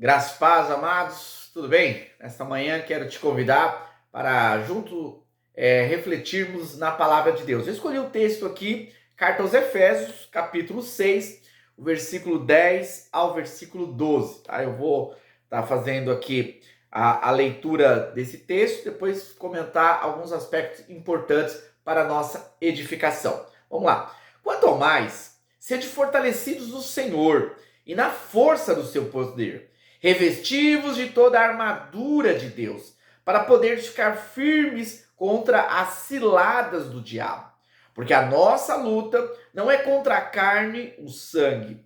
Graças e paz, amados, tudo bem? Nesta manhã quero te convidar para refletirmos na palavra de Deus. Eu escolhi o texto aqui, carta aos Efésios, capítulo 6, o versículo 10 ao versículo 12. Tá? Eu vou estar fazendo aqui a leitura desse texto, depois comentar alguns aspectos importantes para a nossa edificação. Vamos lá. Quanto ao mais, sede fortalecidos no Senhor e na força do seu poder, revestivos de toda a armadura de Deus, para poder ficar firmes contra as ciladas do diabo. Porque a nossa luta não é contra a carne, o sangue,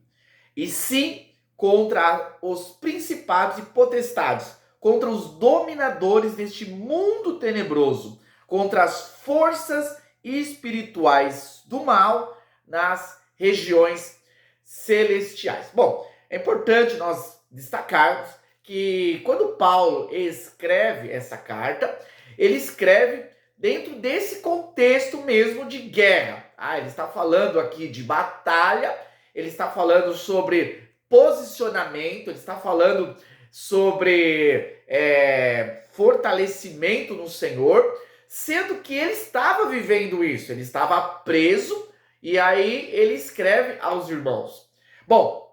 e sim contra os principados e potestades, contra os dominadores deste mundo tenebroso, contra as forças espirituais do mal nas regiões celestiais. Bom, é importante nós destacarmos que quando Paulo escreve essa carta, ele escreve dentro desse contexto mesmo de guerra. Ele está falando aqui de batalha, ele está falando sobre posicionamento, ele está falando sobre fortalecimento no Senhor, sendo que ele estava vivendo isso, ele estava preso, e aí ele escreve aos irmãos. Bom,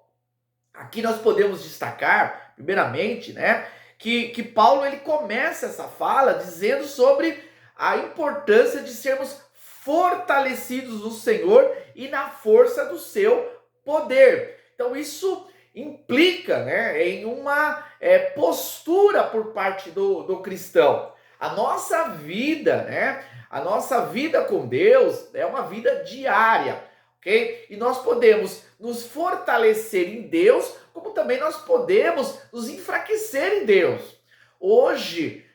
aqui nós podemos destacar, primeiramente, né, que Paulo ele começa essa fala dizendo sobre a importância de sermos fortalecidos no Senhor e na força do seu poder. Então isso implica, né, em uma postura por parte do cristão. A nossa vida, né, a nossa vida com Deus é uma vida diária, ok? E nós podemos nos fortalecer em Deus, como também nós podemos nos enfraquecer em Deus. Hoje,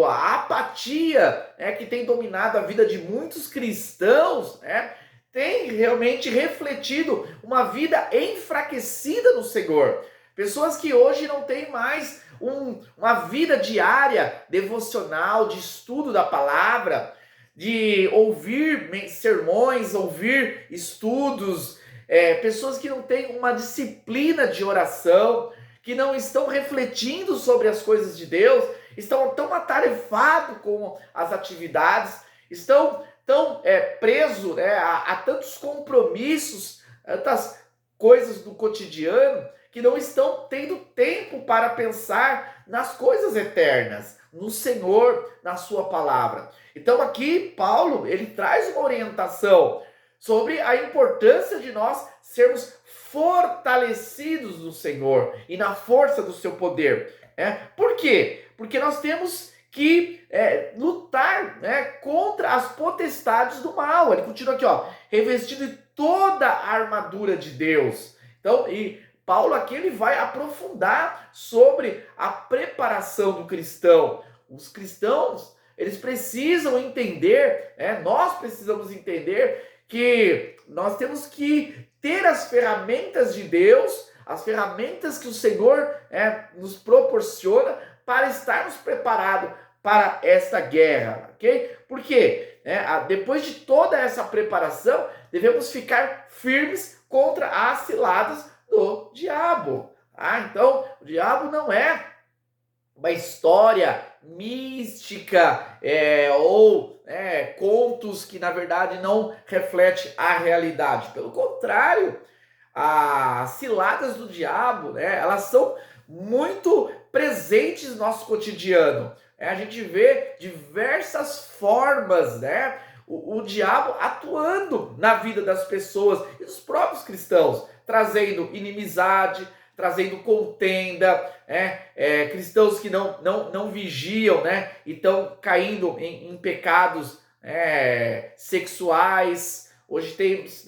a apatia que tem dominado a vida de muitos cristãos, tem realmente refletido uma vida enfraquecida no Senhor. Pessoas que hoje não têm mais uma vida diária, devocional, de estudo da palavra, de ouvir sermões, ouvir estudos, pessoas que não têm uma disciplina de oração, que não estão refletindo sobre as coisas de Deus, estão tão atarefados com as atividades, estão tão presos, a tantos compromissos, tantas coisas do cotidiano, que não estão tendo tempo para pensar nas coisas eternas, no Senhor, na sua palavra. Então aqui Paulo, ele traz uma orientação sobre a importância de nós sermos fortalecidos no Senhor e na força do seu poder. Por quê? Porque nós temos que lutar, contra as potestades do mal. Ele continua aqui, revestido de toda a armadura de Deus. Então, e Paulo aqui ele vai aprofundar sobre a preparação do cristão. Os cristãos, eles precisam entender, nós precisamos entender que nós temos que ter as ferramentas de Deus, as ferramentas que o Senhor nos proporciona para estarmos preparados para esta guerra, ok? Por quê? Depois de toda essa preparação, devemos ficar firmes contra as ciladas do diabo. Então, o diabo não é uma história mística ou contos que na verdade não reflete a realidade. Pelo contrário, as ciladas do diabo, elas são muito presentes no nosso cotidiano. A gente vê diversas formas, o diabo atuando na vida das pessoas e dos próprios cristãos, trazendo inimizade, trazendo contenda, cristãos que não vigiam, e estão caindo em pecados sexuais. Hoje temos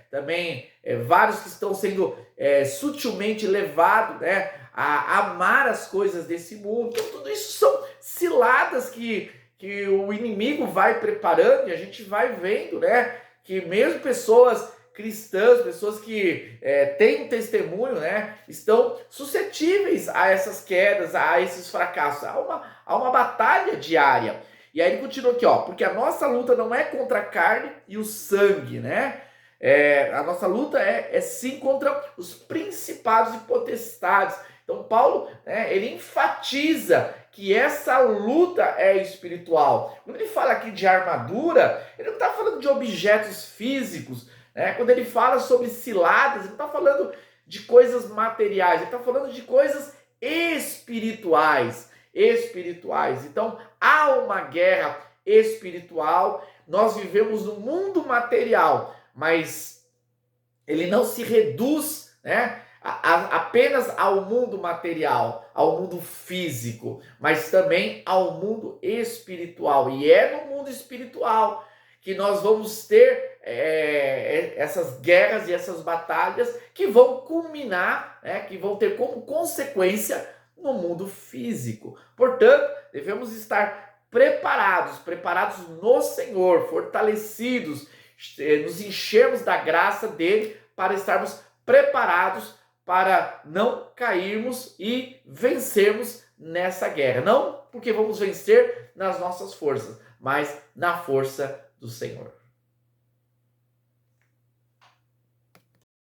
também vários que estão sendo sutilmente levados a amar as coisas desse mundo. Então, tudo isso são ciladas que o inimigo vai preparando, e a gente vai vendo que mesmo pessoas cristãs, pessoas que têm um testemunho, estão suscetíveis a essas quedas, a esses fracassos. Há uma batalha diária. E aí ele continua aqui, porque a nossa luta não é contra a carne e o sangue, a nossa luta é sim contra os principados e potestades. Então Paulo, né, ele enfatiza que essa luta é espiritual. Quando ele fala aqui de armadura, ele não está falando de objetos físicos, né? Quando ele fala sobre ciladas, ele não está falando de coisas materiais, ele está falando de coisas espirituais. Espirituais. Então, há uma guerra espiritual. Nós vivemos no mundo material, mas ele não se reduz, né, apenas ao mundo material, ao mundo físico, mas também ao mundo espiritual. E é no mundo espiritual que nós vamos ter essas guerras e essas batalhas que vão culminar, né, que vão ter como consequência no mundo físico. Portanto, devemos estar preparados no Senhor, fortalecidos, nos enchermos da graça dele para estarmos preparados para não cairmos e vencermos nessa guerra. Não porque vamos vencer nas nossas forças, mas na força do Senhor.